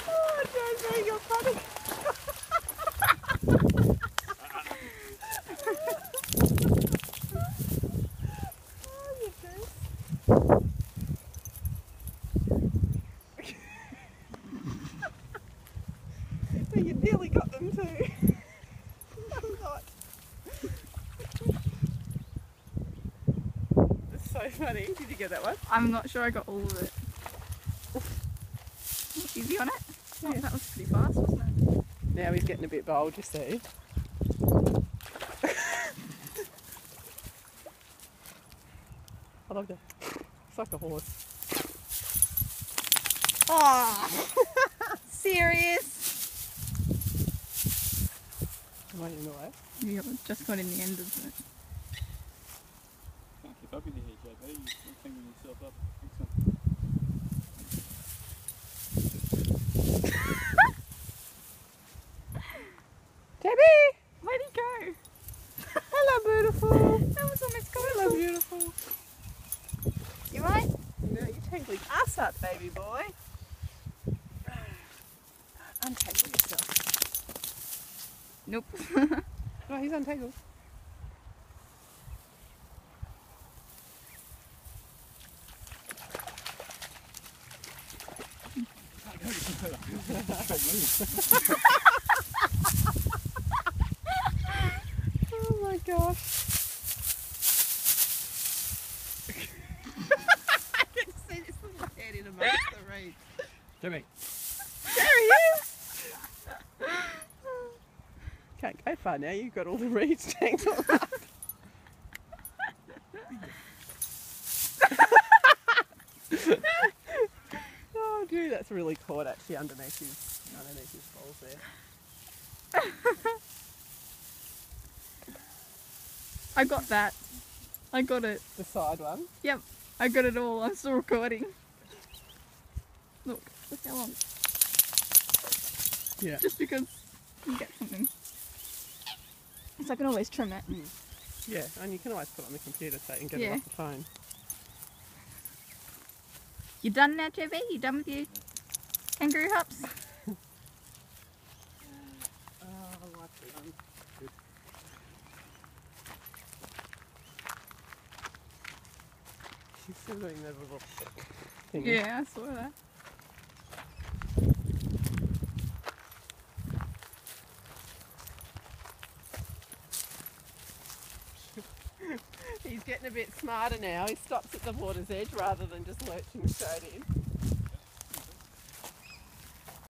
Oh, Josie, you're funny. Oh, you goose. Well, you nearly got them too. I'm not. It's so funny. Did you get that one? I'm not sure I got all of it. Easy on it? Oh, that was pretty fast, wasn't it? Now he's getting a bit bold, you see. I love that. It's like a horse. Oh, serious? Am I in the way? Yeah, it just got in the end, isn't it? Can't keep up in the head, JB. You're fingering yourself up. Debbie! Where'd he go? Hello, beautiful. That was almost Hello, comical. beautiful. You right? No, you're tangling us up, baby boy. Untangle yourself. Nope. No, he's untangled. Oh my gosh. I can see this little head in amongst the reeds. Jimmy. There he is! Can't go far now, you've got all the reeds tangled up. Oh dude, that's really caught actually underneath his balls there. I got that. I got it. The side one. Yep. I got it all. I'm still recording. Look how long. Yeah. Just because you get something. So I can always trim it. Yeah, and you can always put it on the computer so you can get it Yeah. off the phone. You done now, JB? You done with your kangaroo hops? Oh, I like it. Good. She's still doing that little thing. Yeah, I saw that. He's getting a bit smarter now. He stops at the water's edge rather than just lurching straight in.